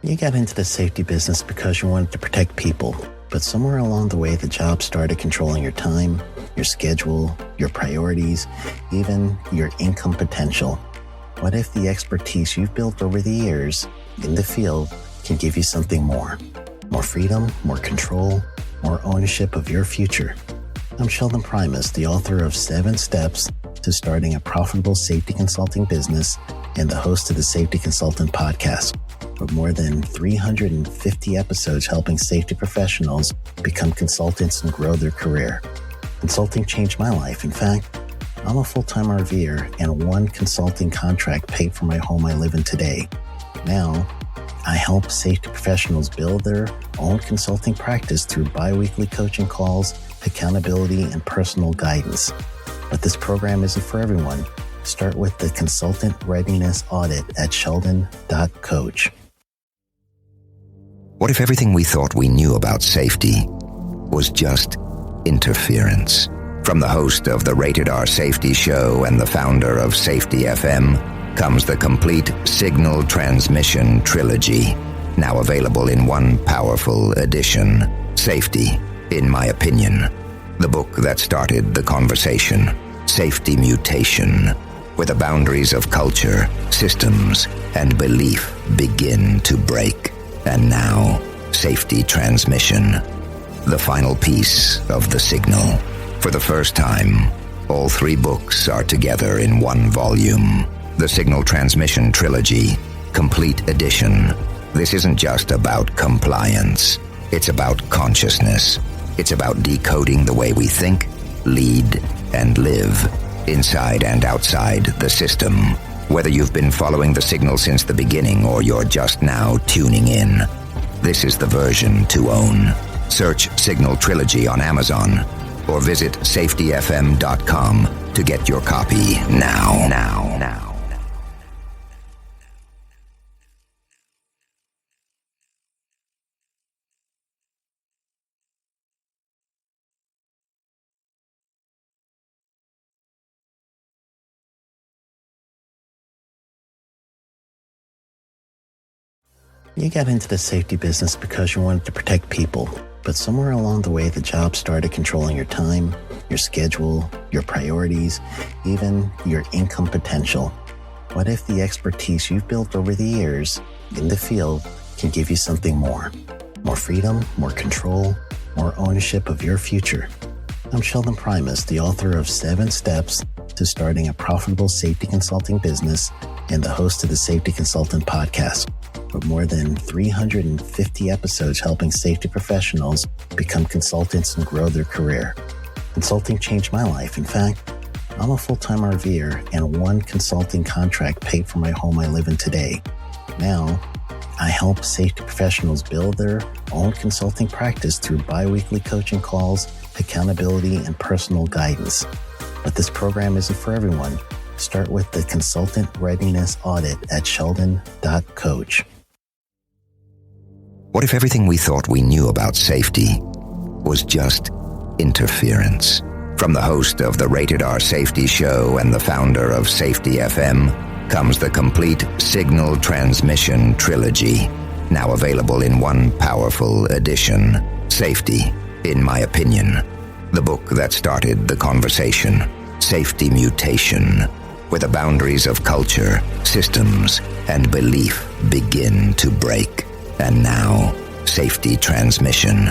You got into the safety business because you wanted to protect people, but somewhere along the way the job started controlling your time, your schedule, your priorities, even your income potential. What if the expertise you've built over the years in the field can give you something more? More freedom, more control, more ownership of your future. I'm Sheldon Primus, the author of 7 Steps to Starting a Profitable Safety Consulting Business and the host of the Safety Consultant Podcast, with more than 350 episodes helping safety professionals become consultants and grow their career. Consulting changed my life. In fact, I'm a full-time RVer, and one consulting contract paid for my home I live in today. Now, I help safety professionals build their own consulting practice through bi-weekly coaching calls, accountability, and personal guidance. But this program isn't for everyone. Start with the Consultant Readiness Audit at sheldon.coach. What if everything we thought we knew about safety was just interference? From the host of the Rated R Safety Show and the founder of Safety FM comes the complete signal transmission trilogy, now available in one powerful edition. Safety, in my opinion, the book that started the conversation. Safety Mutation, where the boundaries of culture, systems, and belief begin to break. And now, Safety Transmission, the final piece of the signal. For the first time, all 3 books are together in one volume. The Signal Transmission Trilogy, Complete Edition. This isn't just about compliance. It's about consciousness. It's about decoding the way we think, lead, and live, inside and outside the system. Whether you've been following the signal since the beginning or you're just now tuning in, this is the version to own. Search Signal Trilogy on Amazon or visit safetyfm.com to get your copy now. You got into the safety business because you wanted to protect people, but somewhere along the way the job started controlling your time, your schedule, your priorities, even your income potential. What if the expertise you've built over the years in the field can give you something more? More freedom, more control, more ownership of your future. I'm Sheldon Primus, the author of 7 Steps to Starting a Profitable Safety Consulting Business and the host of the Safety Consultant Podcast, with more than 350 episodes helping safety professionals become consultants and grow their career. Consulting changed my life. In fact, I'm a full-time RVer, and one consulting contract paid for my home I live in today. Now, I help safety professionals build their own consulting practice through bi-weekly coaching calls, accountability, and personal guidance. But this program isn't for everyone. Start with the Consultant Readiness Audit at sheldon.coach. What if everything we thought we knew about safety was just interference? From the host of the Rated R Safety Show and the founder of Safety FM comes the complete signal transmission trilogy, now available in one powerful edition. Safety, in my opinion, the book that started the conversation. Safety Mutation, where the boundaries of culture, systems, and belief begin to break. And now, Safety Transmission,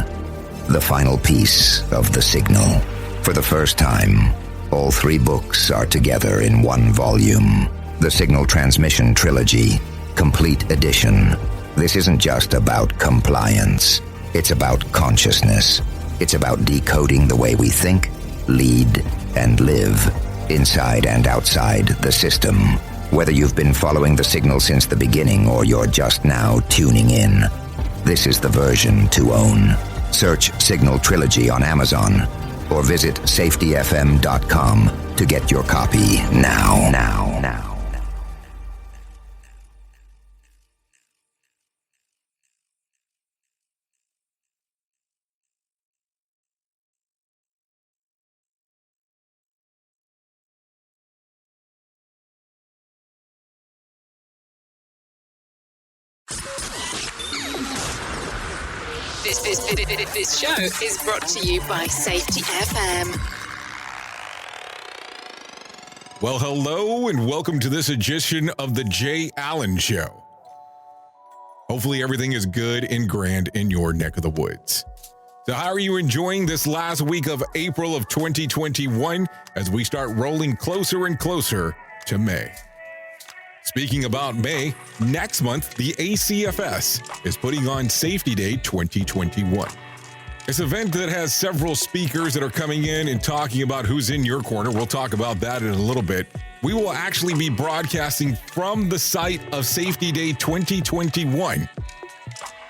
the final piece of the signal. For the first time, all 3 books are together in one volume. The Signal Transmission Trilogy, Complete Edition. This isn't just about compliance. It's about consciousness. It's about decoding the way we think, lead, and live, inside and outside the system. Whether you've been following the signal since the beginning or you're just now tuning in, this is the version to own. Search Signal Trilogy on Amazon or visit safetyfm.com to get your copy now. This show is brought to you by Safety FM. Well, hello and welcome to this edition of the Jay Allen Show. Hopefully everything is good and grand in your neck of the woods. So how are you enjoying this last week of April of 2021 as we start rolling closer and closer to May? Speaking about May, next month, the ACFS is putting on Safety Day 2021. It's an event that has several speakers that are coming in and talking about who's in your corner. We'll talk about that in a little bit. We will actually be broadcasting from the site of Safety Day 2021.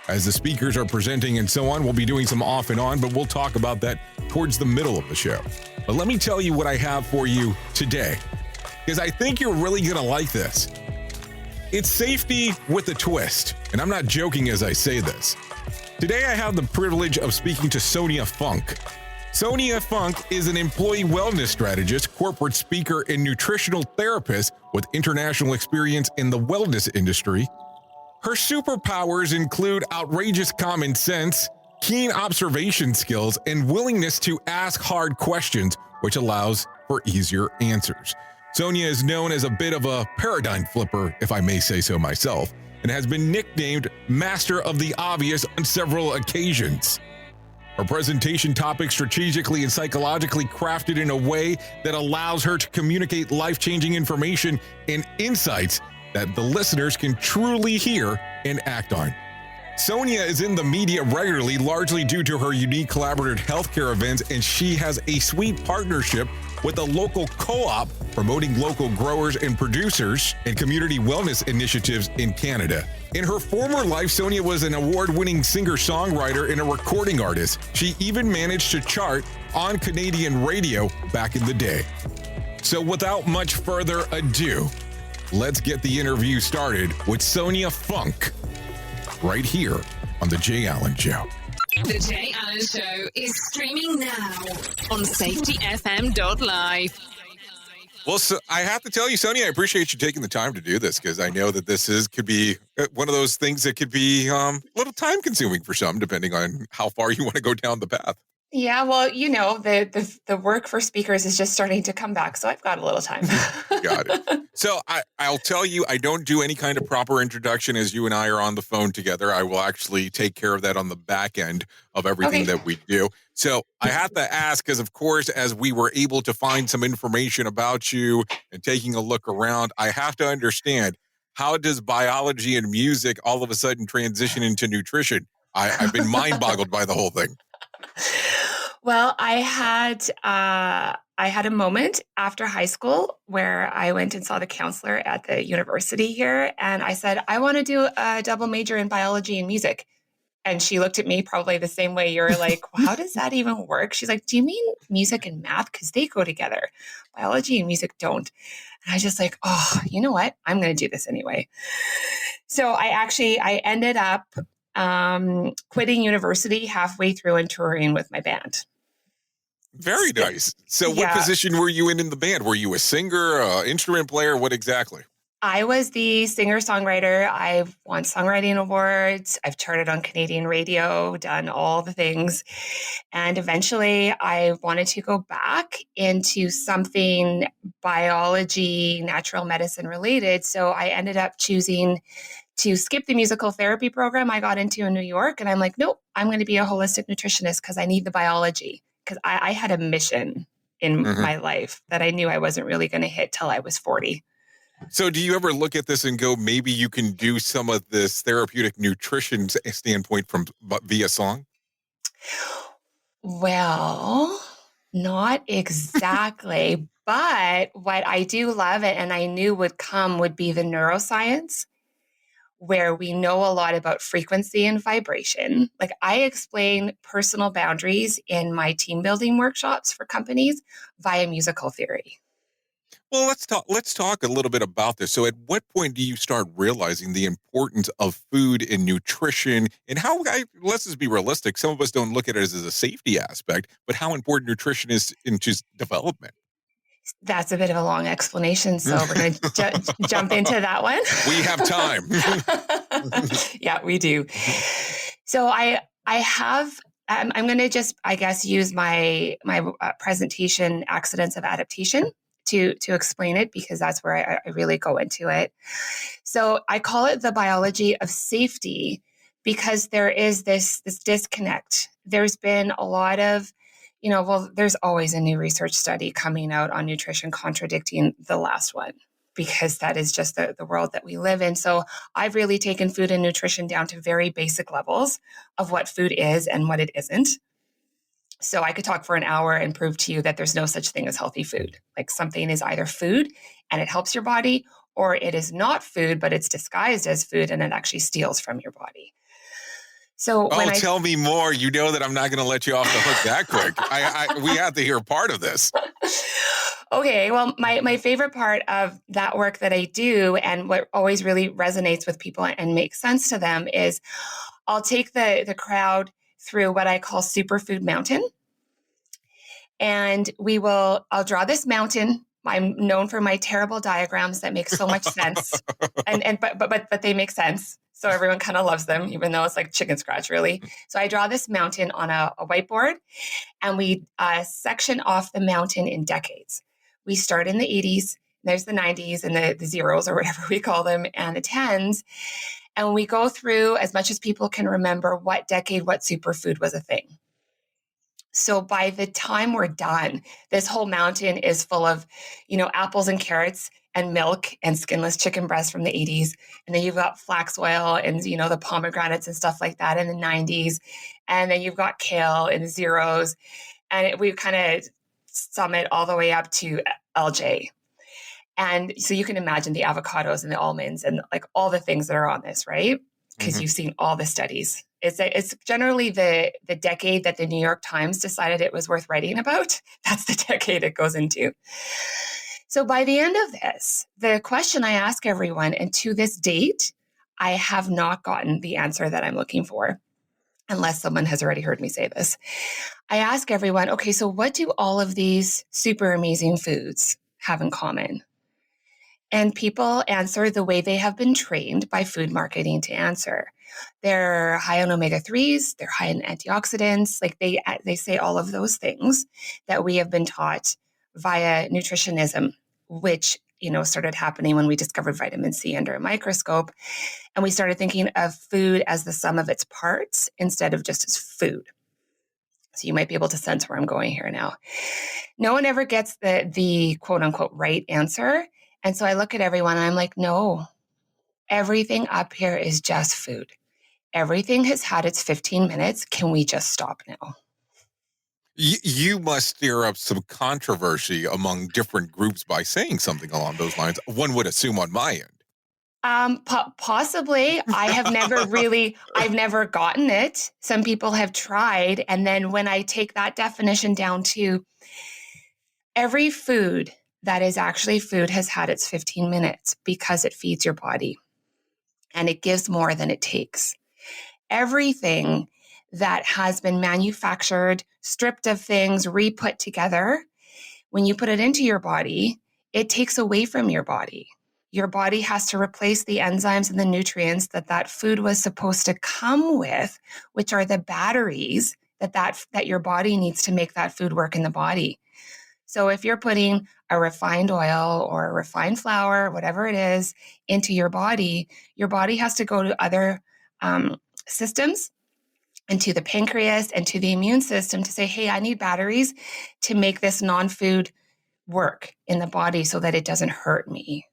As the speakers are presenting and so on, we'll be doing some off and on, but we'll talk about that towards the middle of the show. But let me tell you what I have for you today, because I think you're really going to like this. It's safety with a twist, and I'm not joking as I say this. Today I have the privilege of speaking to Sonia Funk. Sonia Funk is an employee wellness strategist, corporate speaker, and nutritional therapist with international experience in the wellness industry. Her superpowers include outrageous common sense, keen observation skills, and willingness to ask hard questions, which allows for easier answers. Sonia is known as a bit of a paradigm flipper, if I may say so myself, and has been nicknamed Master of the Obvious on several occasions. Her presentation topics strategically and psychologically crafted in a way that allows her to communicate life-changing information and insights that the listeners can truly hear and act on. Sonia is in the media regularly, largely due to her unique collaborative healthcare events, and she has a sweet partnership with a local co-op promoting local growers and producers and community wellness initiatives in Canada. In her former life, Sonia was an award-winning singer-songwriter and a recording artist. She even managed to chart on Canadian radio back in the day. So without much further ado, let's get the interview started with Sonia Funk right here on The Jay Allen Show. The Jay Allen Show is streaming now on safetyfm.live. Well, so I have to tell you, Sonia, I appreciate you taking the time to do this, because I know that this could be one of those things that could be a little time consuming for some, depending on how far you want to go down the path. Yeah, well, you know, the work for speakers is just starting to come back, so I've got a little time. Got it. So I'll tell you, I don't do any kind of proper introduction as you and I are on the phone together. I will actually take care of that on the back end of everything that we do. So I have to ask, because of course, as we were able to find some information about you and taking a look around, I have to understand, how does biology and music all of a sudden transition into nutrition? I've been mind boggled by the whole thing. Well, I had a moment after high school where I went and saw the counselor at the university here, and I said, I want to do a double major in biology and music. And she looked at me probably the same way you're like, well, how does that even work? She's like, do you mean music and math? Because they go together. Biology and music don't. And I just like, oh, you know what? I'm going to do this anyway. So I ended up quitting university halfway through and touring with my band. Very nice. So what position were you in the band? Were you a singer, instrument player? What exactly? I was the singer-songwriter. I've won songwriting awards. I've charted on Canadian radio, done all the things. And eventually I wanted to go back into something biology, natural medicine related. So I ended up choosing to skip the musical therapy program I got into in New York. And I'm like, nope, I'm going to be a holistic nutritionist because I need the biology. Because I had a mission in my life that I knew I wasn't really going to hit till I was 40. So do you ever look at this and go, maybe you can do some of this therapeutic nutrition standpoint via song? Well, not exactly. But what I do love it, and I knew would come, would be the neuroscience, where we know a lot about frequency and vibration. Like I explain personal boundaries in my team building workshops for companies via musical theory. Well, let's talk a little bit about this. So at what point do you start realizing the importance of food and nutrition, and how, let's just be realistic, some of us don't look at it as a safety aspect, but how important nutrition is in just development? That's a bit of a long explanation, so we're going to jump into that one. We have time. Yeah, we do. So I have. I'm going to just, I guess, use my presentation accidents of adaptation to explain it, because that's where I really go into it. So I call it the biology of safety, because there is this disconnect. There's been a lot of, there's always a new research study coming out on nutrition contradicting the last one, because that is just the world that we live in. So I've really taken food and nutrition down to very basic levels of what food is and what it isn't. So I could talk for an hour and prove to you that there's no such thing as healthy food. Like, something is either food and it helps your body, or it is not food, but it's disguised as food and it actually steals from your body. So tell me more. You know that I'm not going to let you off the hook that quick. We have to hear part of this. Okay, well, my favorite part of that work that I do, and what always really resonates with people and makes sense to them, is I'll take the crowd through what I call Superfood Mountain. And I'll draw this mountain. I'm known for my terrible diagrams that make so much sense. But they make sense. So everyone kind of loves them, even though it's like chicken scratch, really. So I draw this mountain on a whiteboard, and we section off the mountain in decades. We start in the 80s, there's the 90s and the zeros, or whatever we call them, and the 10s. And we go through, as much as people can remember, what decade, what superfood was a thing. So by the time we're done, this whole mountain is full of, apples and carrots and milk and skinless chicken breast from the 80s. And then you've got flax oil and, the pomegranates and stuff like that in the 90s. And then you've got kale in the zeros. And we kind of sum it all the way up to LJ. And so you can imagine the avocados and the almonds and like all the things that are on this, right? Because you've seen all the studies. It's generally the decade that the New York Times decided it was worth writing about. That's the decade it goes into. So by the end of this, the question I ask everyone, and to this date, I have not gotten the answer that I'm looking for, unless someone has already heard me say this. I ask everyone, okay, so what do all of these super amazing foods have in common? And people answer the way they have been trained by food marketing to answer. They're high on omega-3s, they're high in antioxidants, like they say all of those things that we have been taught via nutritionism, which, started happening when we discovered vitamin C under a microscope. And we started thinking of food as the sum of its parts instead of just as food. So you might be able to sense where I'm going here now. No one ever gets the quote unquote right answer. And so I look at everyone and I'm like, no, everything up here is just food. Everything has had its 15 minutes. Can we just stop now? You must stir up some controversy among different groups by saying something along those lines. One would assume on my end. Possibly. I've never gotten it. Some people have tried. And then when I take that definition down to every food that is actually food has had its 15 minutes because it feeds your body and it gives more than it takes. Everything that has been manufactured, stripped of things, re-put together, when you put it into your body, it takes away from your body. Your body has to replace the enzymes and the nutrients that food was supposed to come with, which are the batteries that your body needs to make that food work in the body. So if you're putting a refined oil or a refined flour, whatever it is, into your body has to go to other systems and to the pancreas and to the immune system to say, hey, I need batteries to make this non-food work in the body so that it doesn't hurt me.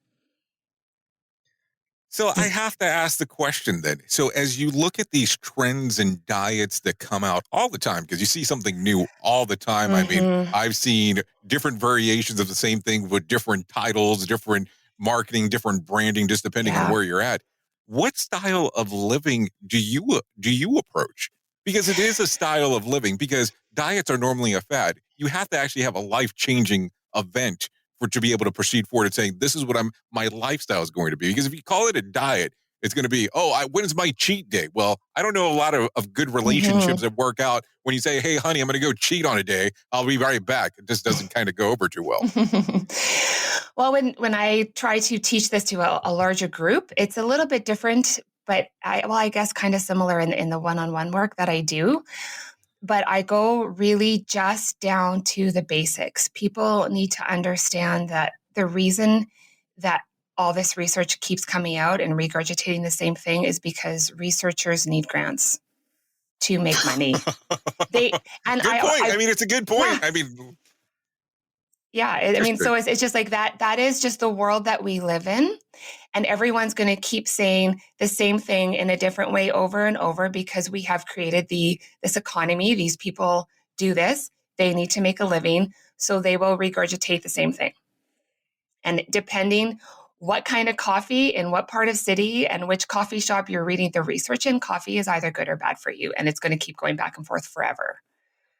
So I have to ask the question then. So as you look at these trends and diets that come out all the time, because you see something new all the time. I mean, I've seen different variations of the same thing with different titles, different marketing, different branding, just depending on where you're at. What style of living do you approach? Because it is a style of living, because diets are normally a fad. You have to actually have a life-changing event to be able to proceed forward and saying, this is what my lifestyle is going to be. Because if you call it a diet, it's going to be, when is my cheat day? Well, I don't know a lot of good relationships that work out when you say, hey, honey, I'm going to go cheat on a day. I'll be right back. It just doesn't kind of go over too well. Well, when I try to teach this to a larger group, it's a little bit different but I guess kind of similar in the one-on-one work that I do. But I go really just down to the basics. People need to understand that the reason that all this research keeps coming out and regurgitating the same thing is because researchers need grants to make money. They and Good point. I mean, it's a good point. Yeah. I mean, yeah. I mean, so it's just like that. That is just the world that we live in. And everyone's going to keep saying the same thing in a different way over and over because we have created this economy. These people do this. They need to make a living. So they will regurgitate the same thing. And depending what kind of coffee in what part of city and which coffee shop you're reading the research in, coffee is either good or bad for you. And it's going to keep going back and forth forever.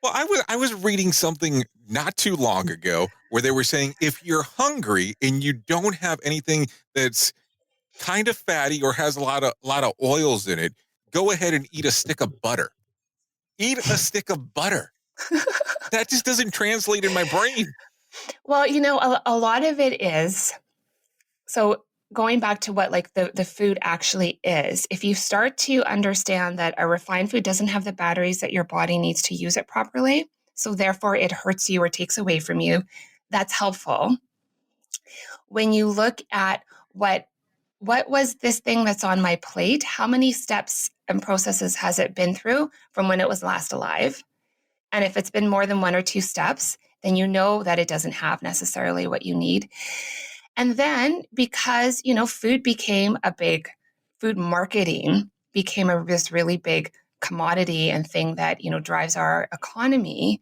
well, I was reading something not too long ago where they were saying if you're hungry and you don't have anything that's kind of fatty or has a lot of oils in it, go ahead and eat a stick of butter. Eat a stick of butter. That just doesn't translate in my brain. Well, a lot of it is, so going back to what like the food actually is, if you start to understand that a refined food doesn't have the batteries that your body needs to use it properly, so therefore it hurts you or takes away from you, that's helpful. When you look at what was this thing that's on my plate, how many steps and processes has it been through from when it was last alive? And if it's been more than 1 or 2 steps, then you know that it doesn't have necessarily what you need. And then because, food marketing became this really big commodity and thing that, drives our economy,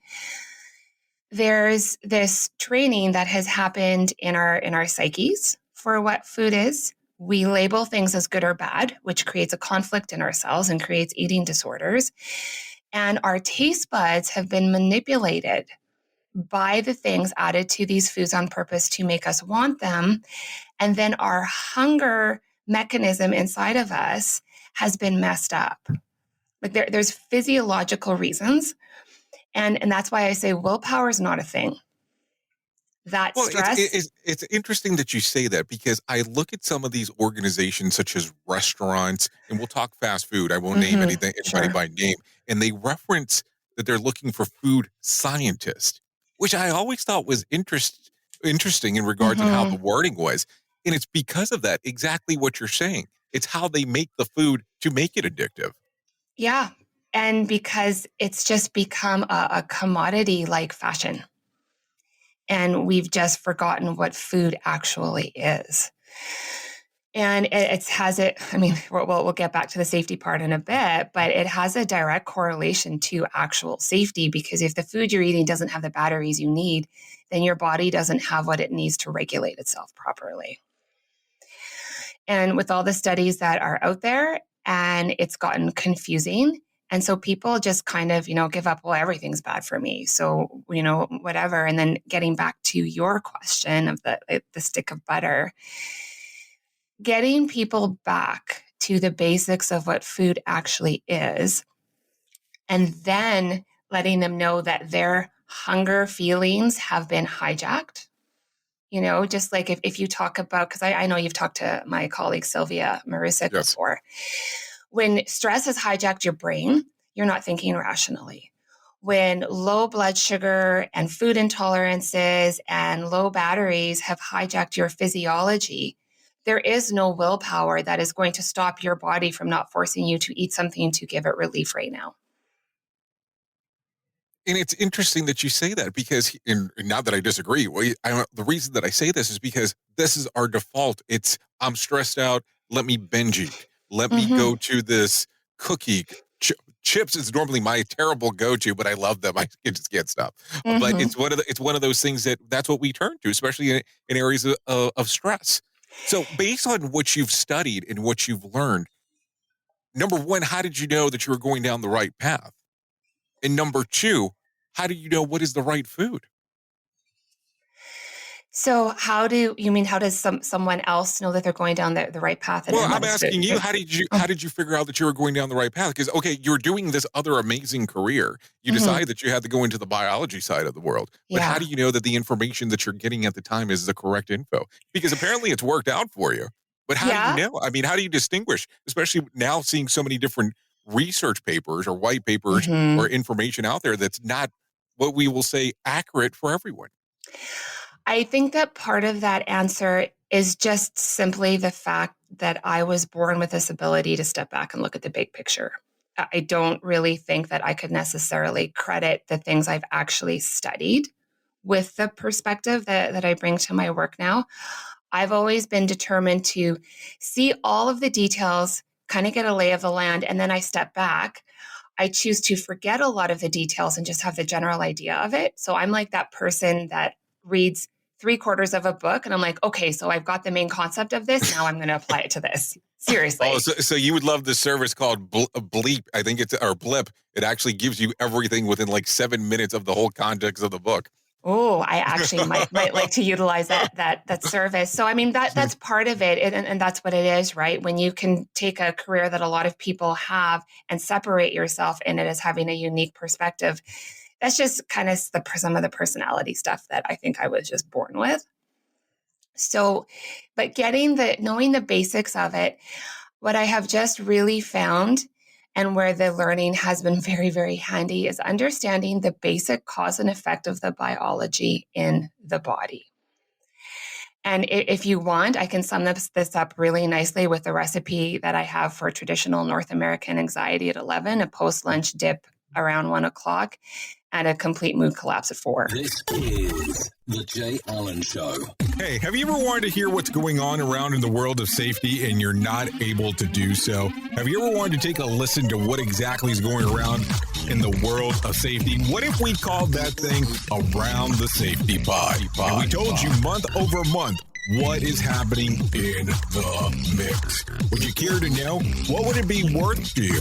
there's this training that has happened in our psyches for what food is. We label things as good or bad, which creates a conflict in ourselves and creates eating disorders. And our taste buds have been manipulated by the things added to these foods on purpose to make us want them. And then our hunger mechanism inside of us has been messed up. Like there's physiological reasons. And that's why I say willpower is not a thing. That stress. It's interesting that you say that because I look at some of these organizations such as restaurants, and we'll talk fast food. I won't name anybody by name. And they reference that they're looking for food scientists, which I always thought was interesting in regards to how the wording was. And it's because of that, exactly what you're saying. It's how they make the food to make it addictive. Yeah. And because it's just become a commodity like fashion. And we've just forgotten what food actually is. And we'll get back to the safety part in a bit, but it has a direct correlation to actual safety because if the food you're eating doesn't have the batteries you need, then your body doesn't have what it needs to regulate itself properly. And with all the studies that are out there, and it's gotten confusing. And so people just kind of, give up, well, everything's bad for me. So, whatever. And then getting back to your question of the stick of butter, getting people back to the basics of what food actually is, and then letting them know that their hunger feelings have been hijacked. Just like if you talk about, because I know you've talked to my colleague Sylvia Marusik before. When stress has hijacked your brain, you're not thinking rationally. When low blood sugar and food intolerances and low batteries have hijacked your physiology, there is no willpower that is going to stop your body from not forcing you to eat something to give it relief right now. And it's interesting that you say that because, and not that I disagree, the reason that I say this is because this is our default. It's, I'm stressed out, let me binge eat. Let me go to this cookie. Chips is normally my terrible go-to, but I love them. I just can't stop. But it's one of those things that's what we turn to, especially in areas of stress. So based on what you've studied and what you've learned, number one, how did you know that you were going down the right path? And number two, how do you know what is the right food? So how does someone else know that they're going down the right path? Well, I'm asking you, how did you figure out that you were going down the right path? Because, okay, you're doing this other amazing career. You decide that you had to go into the biology side of the world. But how do you know that the information that you're getting at the time is the correct info? Because apparently it's worked out for you. But how do you know? I mean, how do you distinguish, especially now seeing so many different research papers or white papers or information out there that's not what we will say accurate for everyone? I think that part of that answer is just simply the fact that I was born with this ability to step back and look at the big picture. I don't really think that I could necessarily credit the things I've actually studied with the perspective that I bring to my work now. I've always been determined to see all of the details, kind of get a lay of the land, and then I step back. I choose to forget a lot of the details and just have the general idea of it. So I'm like that person that reads 3/4 of a book and I'm like, okay, so I've got the main concept of this. Now I'm going to apply it to this. Seriously. Oh, so you would love the service called Bleep. I think it's, or Blip. It actually gives you everything within like 7 minutes of the whole context of the book. Oh, I actually might like to utilize that service. So, I mean, that's part of it. And that's what it is, right? When you can take a career that a lot of people have and separate yourself in it as having a unique perspective. That's just kind of some of the personality stuff that I think I was just born with. So, but knowing the basics of it, what I have just really found and where the learning has been very, very handy is understanding the basic cause and effect of the biology in the body. And if you want, I can sum this up really nicely with the recipe that I have for traditional North American anxiety at 11, a post-lunch dip around 1 o'clock, and a complete mood collapse at 4. This is The Jay Allen Show. Hey, have you ever wanted to hear what's going on around in the world of safety and you're not able to do so? Have you ever wanted to take a listen to what exactly is going around in the world of safety? What if we called that thing Around the Safety Pod? And we told you month over month what is happening in the mix. Would you care to know? What would it be worth to you?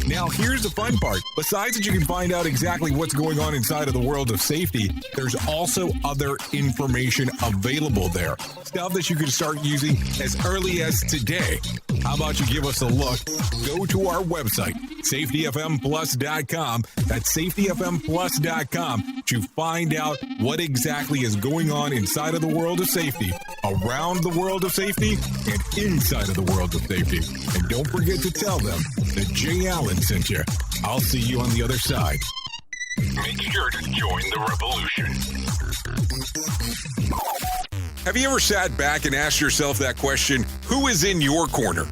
Now, here's the fun part. Besides that you can find out exactly what's going on inside of the world of safety, there's also other information available there. Stuff that you can start using as early as today. How about you give us a look? Go to our website, safetyfmplus.com. That's safetyfmplus.com to find out what exactly is going on inside of the world of safety, around the world of safety, and inside of the world of safety. And don't forget to tell them that Jay Allen sent you. I'll see you on the other side. Make sure to join the revolution. Have you ever sat back and asked yourself that question, who is in your corner?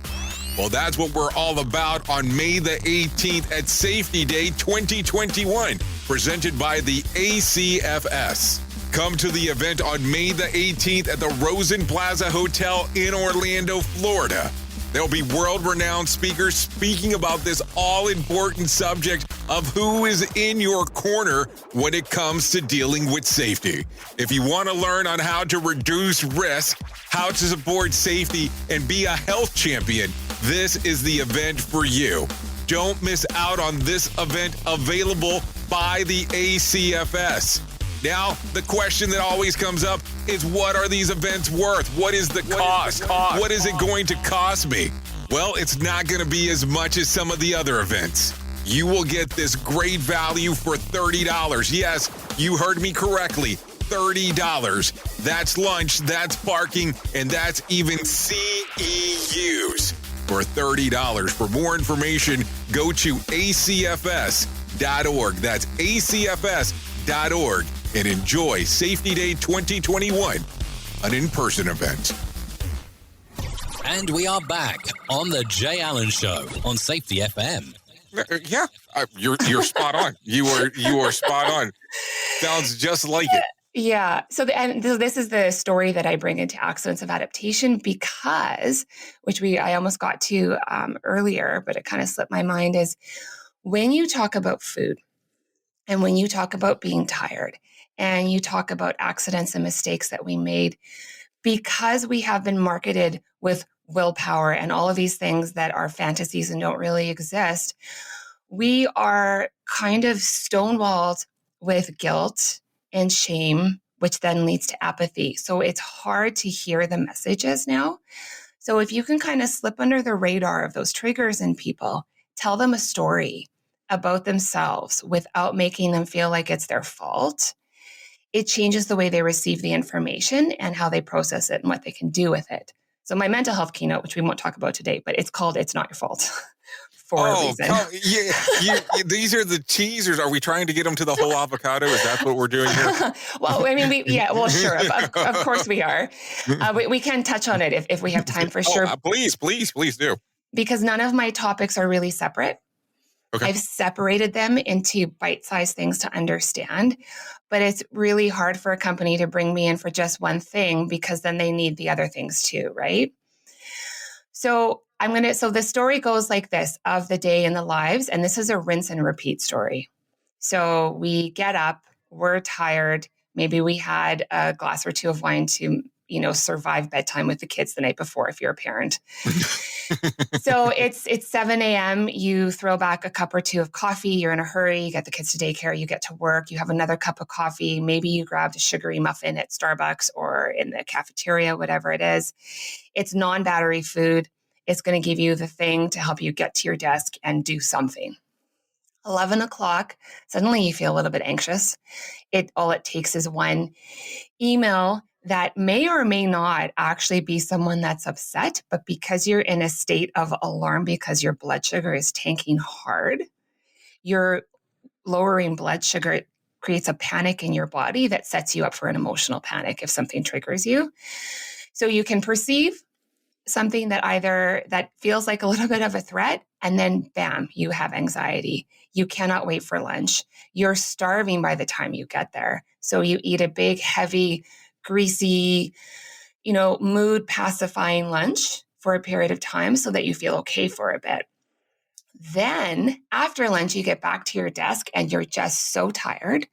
Well, that's what we're all about on May the 18th at Safety Day 2021, presented by the ACFS. Come to the event on May the 18th at the Rosen Plaza Hotel in Orlando, Florida. There'll be world-renowned speakers speaking about this all-important subject of who is in your corner when it comes to dealing with safety. If you want to learn on how to reduce risk, how to support safety, and be a health champion, this is the event for you. Don't miss out on this event, available by the ACFS. Now, the question that always comes up is, what are these events worth? What is the cost? What is it going to cost me? Well, it's not going to be as much as some of the other events. You will get this great value for $30. Yes, you heard me correctly. $30. That's lunch, that's parking, and that's even CEUs for $30. For more information, go to acfs.org. That's acfs.org. And enjoy Safety Day 2021, an in-person event. And we are back on The Jay Allen Show on Safety FM. Yeah, you're spot on. You are spot on. Sounds just like it. Yeah. So this is the story that I bring into accidents of adaptation because, which I almost got to earlier, but it kind of slipped my mind, is when you talk about food and when you talk about being tired and you talk about accidents and mistakes that we made, because we have been marketed with willpower and all of these things that are fantasies and don't really exist, we are kind of stonewalled with guilt and shame, which then leads to apathy. So it's hard to hear the messages now. So if you can kind of slip under the radar of those triggers in people, tell them a story about themselves without making them feel like it's their fault, it changes the way they receive the information and how they process it and what they can do with it. So my mental health keynote, which we won't talk about today, but it's called It's Not Your Fault for a reason. These are the teasers. Are we trying to get them to the whole avocado? Is that what we're doing here? Well, I mean, sure. Of course we are. We can touch on it if we have time for sure. Please do. Because none of my topics are really separate. Okay. I've separated them into bite-sized things to understand, but it's really hard for a company to bring me in for just one thing because then they need the other things too, right? So the story goes like this of the day in the lives, and this is a rinse and repeat story. So we get up, we're tired. Maybe we had a glass or two of wine to, survive bedtime with the kids the night before if you're a parent. So it's 7 a.m. You throw back a cup or two of coffee. You're in a hurry. You get the kids to daycare. You get to work. You have another cup of coffee. Maybe you grabbed a sugary muffin at Starbucks or in the cafeteria, whatever it is. It's non-battery food. It's going to give you the thing to help you get to your desk and do something. 11 o'clock, suddenly you feel a little bit anxious. All it takes is one email that may or may not actually be someone that's upset, but because you're in a state of alarm because your blood sugar is tanking hard, you're lowering blood sugar. It creates a panic in your body that sets you up for an emotional panic if something triggers you. So you can perceive something that feels like a little bit of a threat, and then bam, you have anxiety. You cannot wait for lunch. You're starving by the time you get there. So you eat a big, heavy, greasy, mood pacifying lunch for a period of time so that you feel okay for a bit. Then after lunch, you get back to your desk and you're just so tired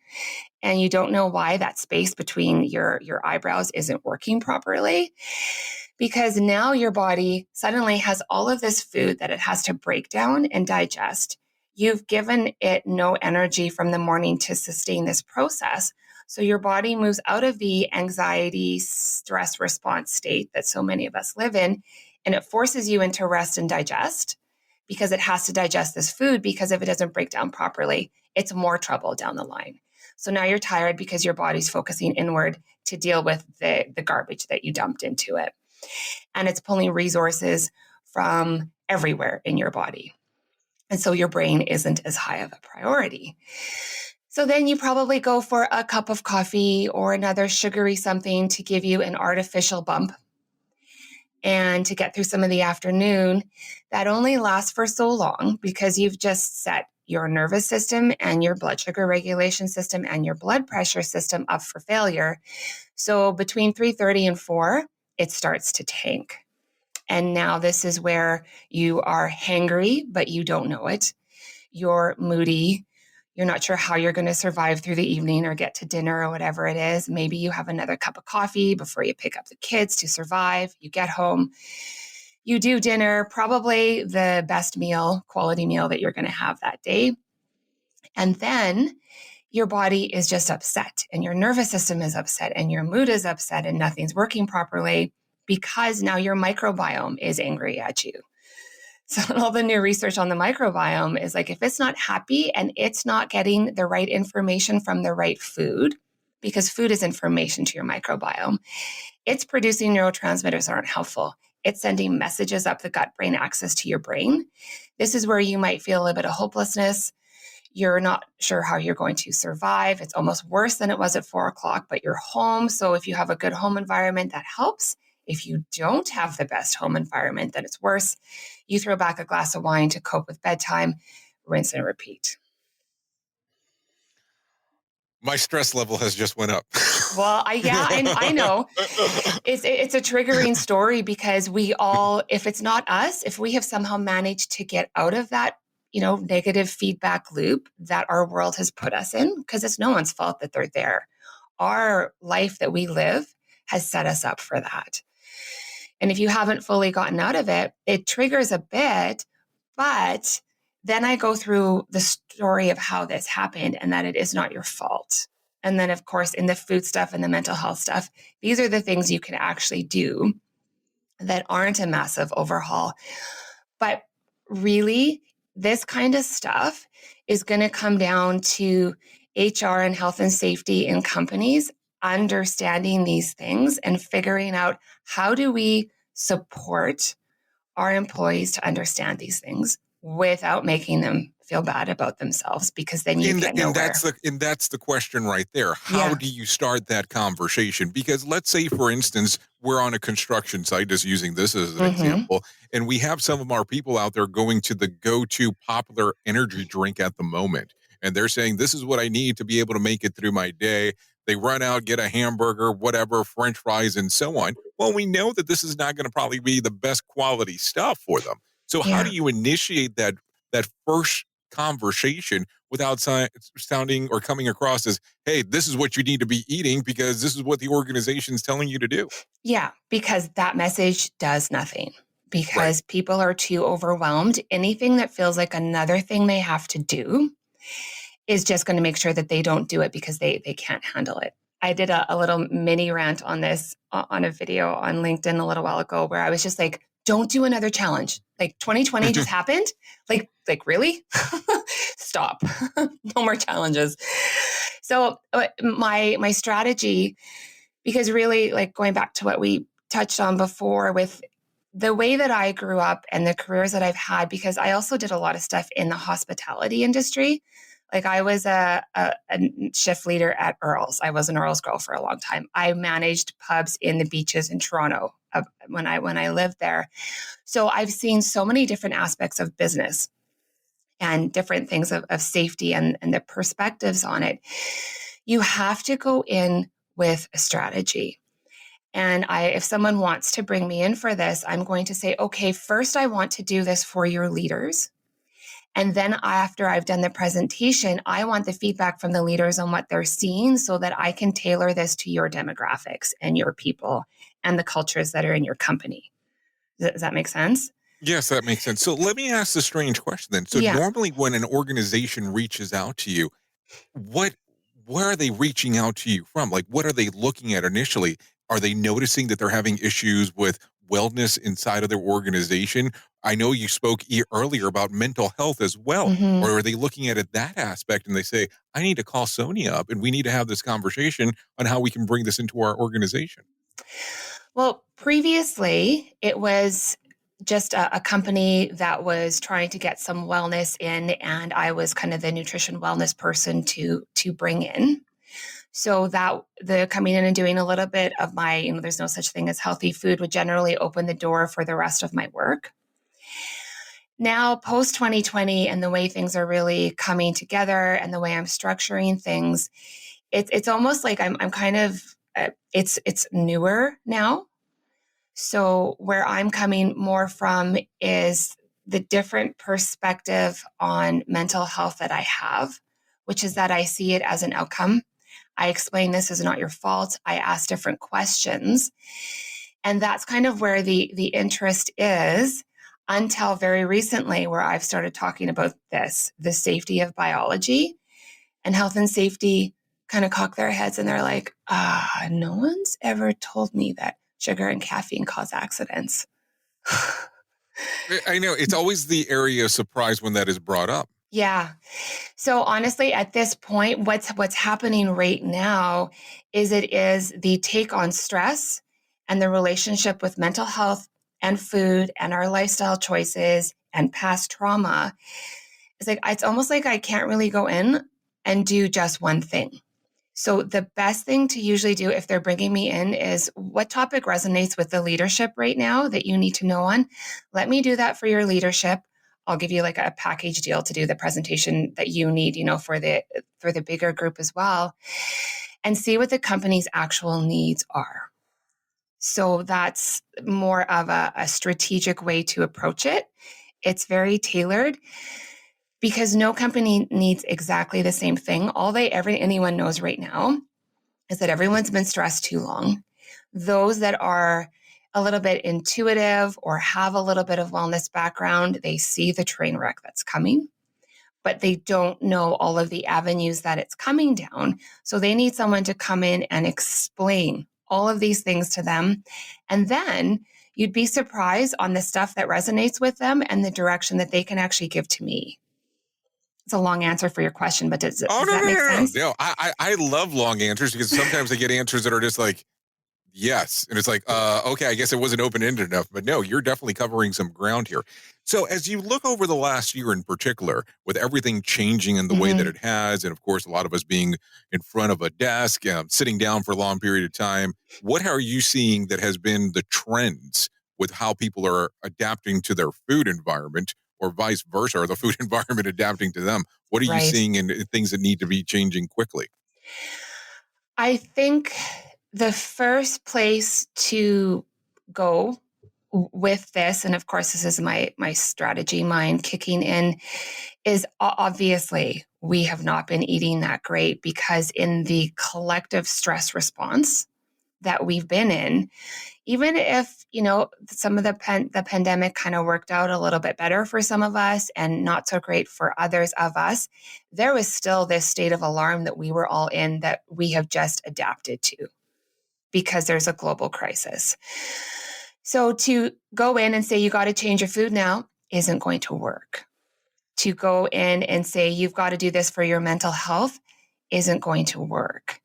and you don't know why that space between your eyebrows isn't working properly, because now your body suddenly has all of this food that it has to break down and digest. You've given it no energy from the morning to sustain this process. So your body moves out of the anxiety, stress response state that so many of us live in, and it forces you into rest and digest because it has to digest this food, because if it doesn't break down properly, it's more trouble down the line. So now you're tired because your body's focusing inward to deal with the garbage that you dumped into it. And it's pulling resources from everywhere in your body. And so your brain isn't as high of a priority. So then you probably go for a cup of coffee or another sugary something to give you an artificial bump and to get through some of the afternoon. That only lasts for so long because you've just set your nervous system and your blood sugar regulation system and your blood pressure system up for failure. So between 3:30 and 4, it starts to tank. And now this is where you are hangry, but you don't know it. You're moody. You're not sure how you're going to survive through the evening or get to dinner or whatever it is. Maybe you have another cup of coffee before you pick up the kids to survive. You get home. You do dinner, probably the best meal, quality meal that you're going to have that day. And then your body is just upset and your nervous system is upset and your mood is upset and nothing's working properly because now your microbiome is angry at you. So all the new research on the microbiome is like, if it's not happy and it's not getting the right information from the right food, because food is information to your microbiome, it's producing neurotransmitters that aren't helpful. It's sending messages up the gut-brain axis to your brain. This is where you might feel a little bit of hopelessness. You're not sure how you're going to survive. It's almost worse than it was at 4 o'clock, but you're home. So if you have a good home environment, that helps. If you don't have the best home environment, then it's worse. You throw back a glass of wine to cope with bedtime, rinse and repeat. My stress level has just went up. Well, I know. It's a triggering story because we all, if it's not us, if we have somehow managed to get out of that, negative feedback loop that our world has put us in, because it's no one's fault that they're there. Our life that we live has set us up for that. And if you haven't fully gotten out of it, it triggers a bit, but then I go through the story of how this happened and that it is not your fault. And then, of course, in the food stuff and the mental health stuff, these are the things you can actually do that aren't a massive overhaul. But really, this kind of stuff is going to come down to HR and health and safety in companies understanding these things and figuring out, how do we support our employees to understand these things without making them feel bad about themselves, because then you get nowhere. That's the question right there. How do you start that conversation? Because let's say, for instance, we're on a construction site, just using this as an example, and we have some of our people out there going to the go-to popular energy drink at the moment. And they're saying, this is what I need to be able to make it through my day. They run out, get a hamburger, whatever, French fries, and so on. Well, we know that this is not going to probably be the best quality stuff for them. So how do you initiate that first conversation without sounding or coming across as, hey, this is what you need to be eating because this is what the organization's telling you to do? Yeah, because that message does nothing, because people are too overwhelmed. Anything that feels like another thing they have to do is just going to make sure that they don't do it because they can't handle it. I did a little mini rant on this on a video on LinkedIn a little while ago, where I was just like, don't do another challenge. Like 2020 just happened. Like really? Stop. No more challenges. So my strategy, because really, like, going back to what we touched on before with the way that I grew up and the careers that I've had, because I also did a lot of stuff in the hospitality industry. Like, I was a shift leader at Earl's. I was an Earl's girl for a long time. I managed pubs in the beaches in Toronto when I lived there. So I've seen so many different aspects of business and different things of safety and the perspectives on it. You have to go in with a strategy. And if someone wants to bring me in for this, I'm going to say, okay, first I want to do this for your leaders. And then after I've done the presentation, I want the feedback from the leaders on what they're seeing so that I can tailor this to your demographics and your people and the cultures that are in your company. Does that make sense? Yes, that makes sense. So let me ask the strange question then. So normally when an organization reaches out to you, where are they reaching out to you from? Like, what are they looking at initially? Are they noticing that they're having issues with wellness inside of their organization? I know you spoke earlier about mental health as well. Or are they looking at it that aspect and they say, I need to call Sonia up and we need to have this conversation on how we can bring this into our organization? Well, previously it was just a company that was trying to get some wellness in, and I was kind of the nutrition wellness person to bring in. So that the coming in and doing a little bit of my, there's no such thing as healthy food, would generally open the door for the rest of my work. Now, post 2020 and the way things are really coming together and the way I'm structuring things, it's almost like I'm kind of, it's newer now. So where I'm coming more from is the different perspective on mental health that I have, which is that I see it as an outcome. I explain this is not your fault. I ask different questions. And that's kind of where the interest is, until very recently, where I've started talking about this, the safety of biology, and health and safety kind of cock their heads and they're like, no one's ever told me that sugar and caffeine cause accidents. I know, it's always the area of surprise when that is brought up. Yeah. So honestly, at this point, what's happening right now is it is the take on stress and the relationship with mental health and food and our lifestyle choices and past trauma. It's almost like I can't really go in and do just one thing. So the best thing to usually do if they're bringing me in is, what topic resonates with the leadership right now that you need to know on? Let me do that for your leadership. I'll give you like a package deal to do the presentation that you need, for the bigger group as well, and see what the company's actual needs are. So that's more of a strategic way to approach it. It's very tailored, because no company needs exactly the same thing. Anyone knows right now is that everyone's been stressed too long. Those that are a little bit intuitive or have a little bit of wellness background, they see the train wreck that's coming, but they don't know all of the avenues that it's coming down. So they need someone to come in and explain all of these things to them. And then you'd be surprised on the stuff that resonates with them and the direction that they can actually give to me. It's a long answer for your question, but does that make sense? No, I love long answers, because sometimes I get answers that are just like, Yes. And it's like, okay, I guess it wasn't open-ended enough, but no, you're definitely covering some ground here. So as you look over the last year in particular, with everything changing in the way that Mhm. it has, and of course, a lot of us being in front of a desk, sitting down for a long period of time, what are you seeing that has been the trends with how people are adapting to their food environment or vice versa, or the food environment adapting to them? What are you Right. seeing in things that need to be changing quickly? I think the first place to go with this, and of course, this is my strategy mind kicking in, is obviously we have not been eating that great because in the collective stress response that we've been in, even if, some of the pandemic kind of worked out a little bit better for some of us and not so great for others of us, there was still this state of alarm that we were all in that we have just adapted to because there's a global crisis. So to go in and say you got to change your food now isn't going to work. To go in and say you've got to do this for your mental health isn't going to work.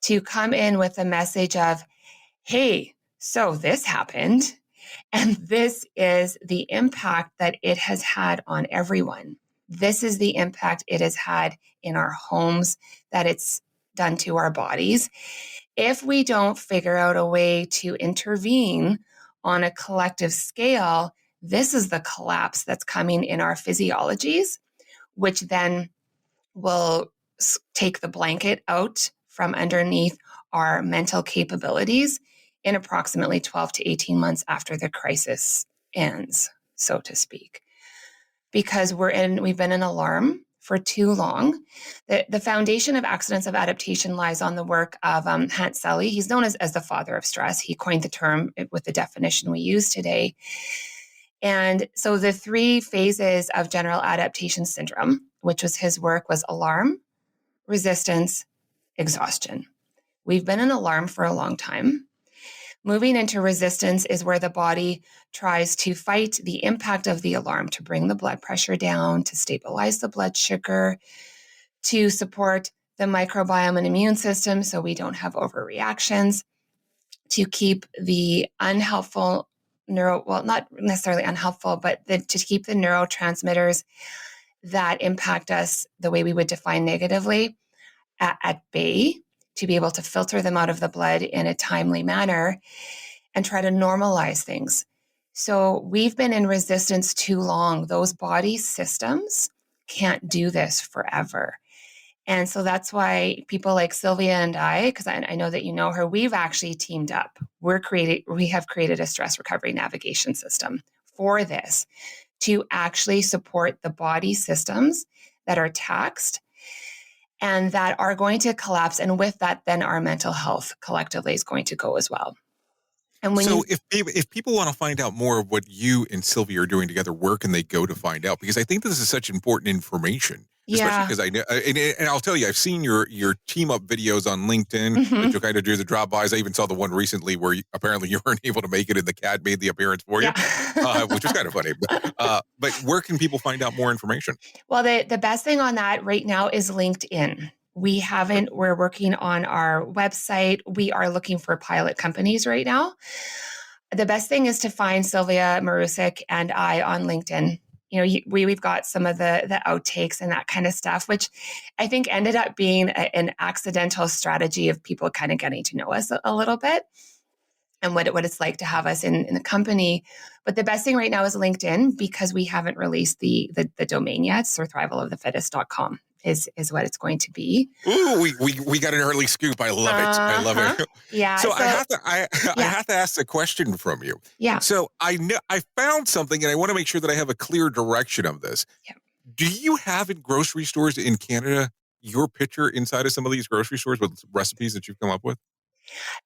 To come in with a message of, hey, so this happened, and this is the impact that it has had on everyone. This is the impact it has had in our homes, that it's done to our bodies. If we don't figure out a way to intervene on a collective scale, this is the collapse that's coming in our physiologies, which then will take the blanket out from underneath our mental capabilities in approximately 12 to 18 months after the crisis ends, so to speak. Because we've been in alarm for too long. The foundation of accidents of adaptation lies on the work of Hans Selye. He's known as the father of stress. He coined the term with the definition we use today. And so the 3 phases of general adaptation syndrome, which was his work, was alarm, resistance, exhaustion. We've been in alarm for a long time. Moving into resistance is where the body tries to fight the impact of the alarm to bring the blood pressure down, to stabilize the blood sugar, to support the microbiome and immune system so we don't have overreactions, to keep the unhelpful not necessarily unhelpful, but to keep the neurotransmitters that impact us the way we would define negatively at bay, to be able to filter them out of the blood in a timely manner and try to normalize things. So we've been in resistance too long. Those body systems can't do this forever. And so that's why people like Sylvia and I, because I know that you know her, we've actually teamed up. We have created a stress recovery navigation system for this to actually support the body systems that are taxed and that are going to collapse. And with that, then our mental health collectively is going to go as well. And So if people want to find out more of what you and Sylvia are doing together, where can they go to find out? Because I think this is such important information, especially because I know, and I'll tell you, I've seen your team up videos on LinkedIn that you kind of do the drop-bys. I even saw the one recently where apparently you weren't able to make it and the cat made the appearance for you, which was kind of funny. But where can people find out more information? Well, the best thing on that right now is LinkedIn. We're working on our website. We are looking for pilot companies right now. The best thing is to find Sylvia Marusik and I on LinkedIn. We've got some of the outtakes and that kind of stuff, which I think ended up being an accidental strategy of people kind of getting to know us a little bit and what it's like to have us in the company. But the best thing right now is LinkedIn, because we haven't released the domain yet. survivalofthefittest.com is what it's going to be. Ooh, we got an early scoop. I love it. I love it. Yeah. So I have to ask a question from you. Yeah. So I found something, and I want to make sure that I have a clear direction of this. Yeah. Do you have in grocery stores in Canada your picture inside of some of these grocery stores with recipes that you've come up with?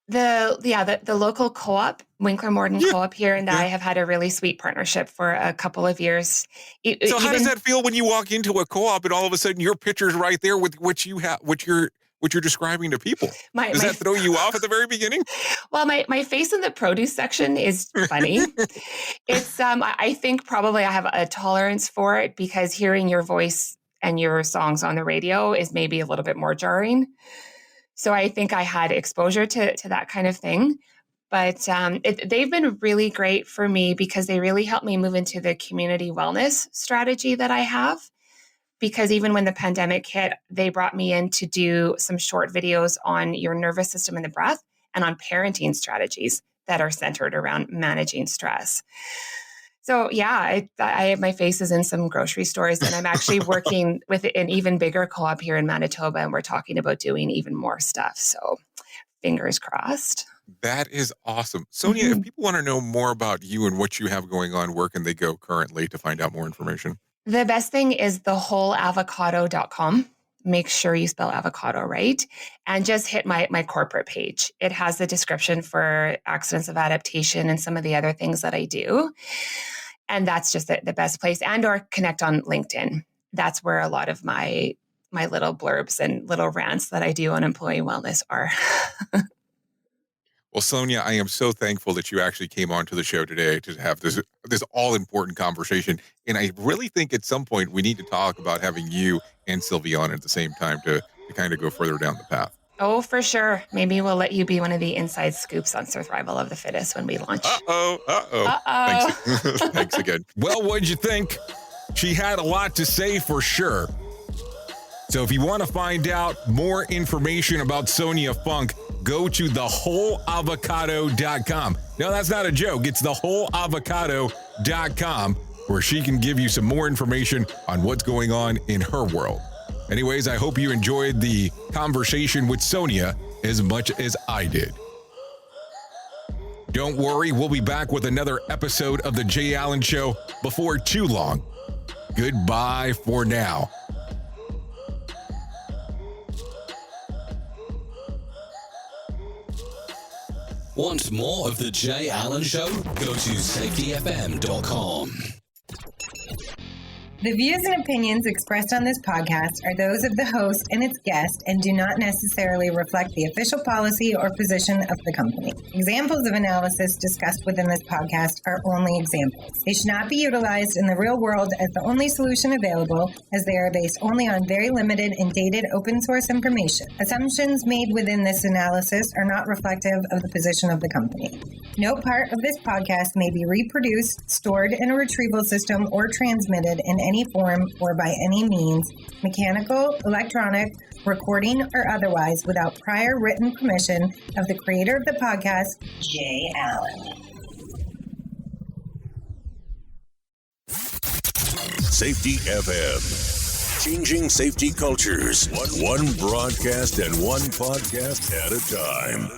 The local co-op, Winkler Morden Co-op here, and I have had a really sweet partnership for a couple of years. So how does that feel when you walk into a co-op and all of a sudden your picture's right there with what you're describing to people? Does that throw you off at the very beginning? Well, my face in the produce section is funny. It's I think probably I have a tolerance for it because hearing your voice and your songs on the radio is maybe a little bit more jarring. So I think I had exposure to that kind of thing. But they've been really great for me because they really helped me move into the community wellness strategy that I have. Because even when the pandemic hit, they brought me in to do some short videos on your nervous system and the breath and on parenting strategies that are centered around managing stress. So yeah, I have my faces in some grocery stores, and I'm actually working with an even bigger co-op here in Manitoba, and we're talking about doing even more stuff. So fingers crossed. That is awesome. Sonia, if people want to know more about you and what you have going on, where can they go currently to find out more information? The best thing is the wholeavocado.com. Make sure you spell avocado right. And just hit my corporate page. It has the description for accidents of adaptation and some of the other things that I do. And that's just the best place. And or connect on LinkedIn. That's where a lot of my little blurbs and little rants that I do on employee wellness are. Well, Sonia, I am so thankful that you actually came on to the show today to have this all-important conversation. And I really think at some point we need to talk about having you and Sylvie on at the same time to kind of go further down the path. Oh, for sure. Maybe we'll let you be one of the inside scoops on survival of the fittest when we launch. Thanks. Thanks again. Well, what'd you think? She had a lot to say for sure. So if you want to find out more information about Sonia Funk, go to thewholeavocado.com. No, that's not a joke. It's thewholeavocado.com, where she can give you some more information on what's going on in her world. Anyways, I hope you enjoyed the conversation with Sonia as much as I did. Don't worry, we'll be back with another episode of The Jay Allen Show before too long. Goodbye for now. Want more of The Jay Allen Show? Go to safetyfm.com. The views and opinions expressed on this podcast are those of the host and its guest and do not necessarily reflect the official policy or position of the company. Examples of analysis discussed within this podcast are only examples. They should not be utilized in the real world as the only solution available, as they are based only on very limited and dated open source information. Assumptions made within this analysis are not reflective of the position of the company. No part of this podcast may be reproduced, stored in a retrieval system, or transmitted in any form or by any means, mechanical, electronic, recording, or otherwise, without prior written permission of the creator of the podcast, Jay Allen. Safety FM. Changing safety cultures. One broadcast and one podcast at a time.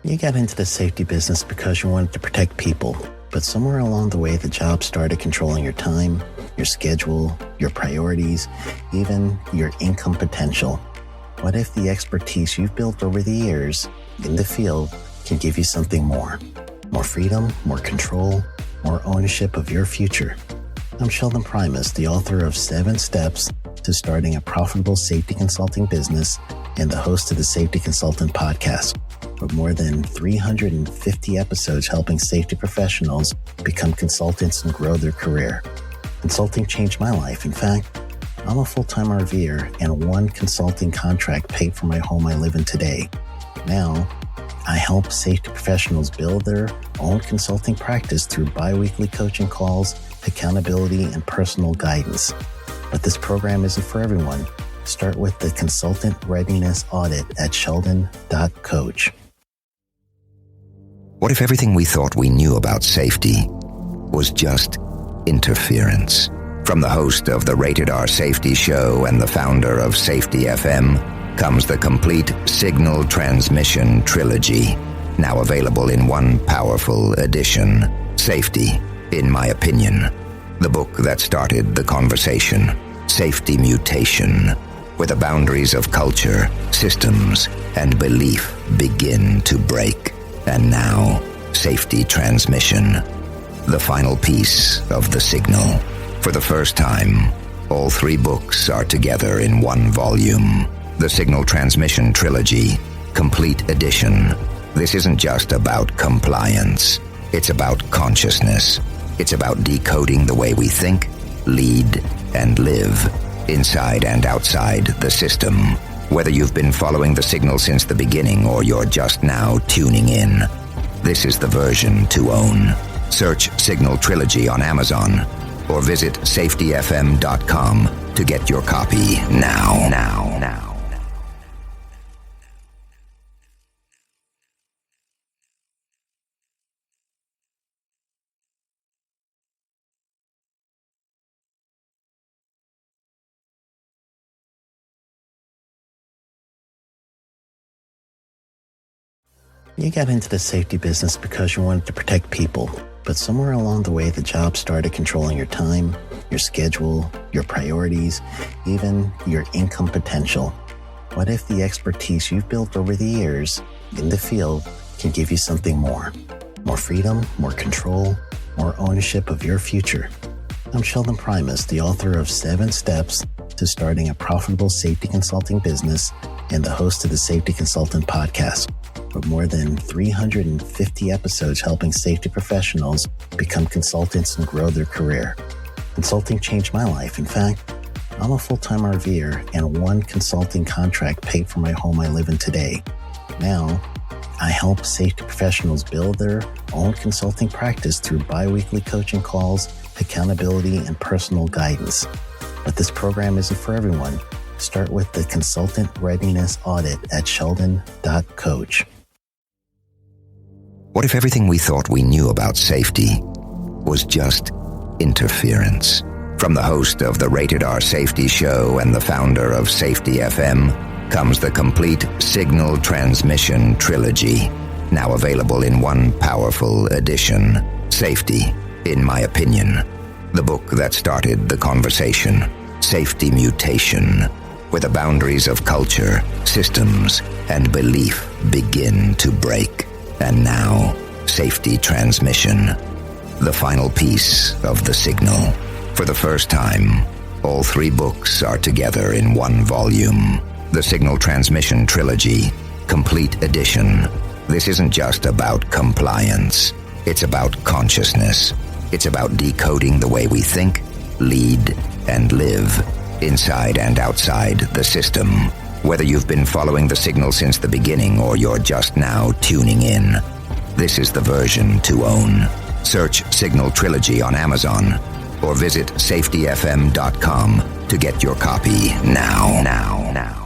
You got into the safety business because you wanted to protect people. But somewhere along the way, the job started controlling your time, your schedule, your priorities, even your income potential. What if the expertise you've built over the years in the field can give you something more? More freedom, more control, more ownership of your future. I'm Sheldon Primus, the author of 7 Steps to Starting a Profitable Safety Consulting Business and the host of the Safety Consultant Podcast. With more than 350 episodes helping safety professionals become consultants and grow their career. Consulting changed my life. In fact, I'm a full-time RVer, and one consulting contract paid for my home I live in today. Now, I help safety professionals build their own consulting practice through bi-weekly coaching calls, accountability, and personal guidance. But this program isn't for everyone. Start with the Consultant Readiness Audit at sheldon.coach. What if everything we thought we knew about safety was just interference? From the host of the Rated R Safety Show and the founder of Safety FM comes the complete signal transmission trilogy, now available in one powerful edition. Safety, in my opinion, the book that started the conversation. Safety Mutation, where the boundaries of culture, systems, and belief begin to break. And now, Safety Transmission, the final piece of the signal. For the first time, all 3 books are together in one volume. The Signal Transmission Trilogy, Complete Edition. This isn't just about compliance. It's about consciousness. It's about decoding the way we think, lead, and live. inside and outside the system. Whether you've been following the signal since the beginning or you're just now tuning in, this is the version to own. Search Signal Trilogy on Amazon or visit safetyfm.com to get your copy now. You got into the safety business because you wanted to protect people, but somewhere along the way, the job started controlling your time, your schedule, your priorities, even your income potential. What if the expertise you've built over the years in the field can give you something more? More freedom, more control, more ownership of your future. I'm Sheldon Primus, the author of 7 Steps to Starting a Profitable Safety Consulting Business and the host of the Safety Consultant Podcast, with more than 350 episodes helping safety professionals become consultants and grow their career. Consulting changed my life. In fact, I'm a full-time RVer, and one consulting contract paid for my home I live in today. Now, I help safety professionals build their own consulting practice through bi-weekly coaching calls, accountability, and personal guidance. But this program isn't for everyone. Start with the Consultant Readiness Audit at sheldon.coach. What if everything we thought we knew about safety was just interference? From the host of the Rated R Safety Show and the founder of Safety FM comes the complete Signal Transmission Trilogy, now available in one powerful edition. Safety, in my opinion, the book that started the conversation. Safety Mutation, where the boundaries of culture, systems, and belief begin to break. And now, Safety Transmission, the final piece of the signal. For the first time, all 3 books are together in one volume. The Signal Transmission Trilogy, Complete Edition. This isn't just about compliance. It's about consciousness. It's about decoding the way we think, lead, and live, inside and outside the system. Whether you've been following the signal since the beginning or you're just now tuning in, this is the version to own. Search Signal Trilogy on Amazon or visit safetyfm.com to get your copy now.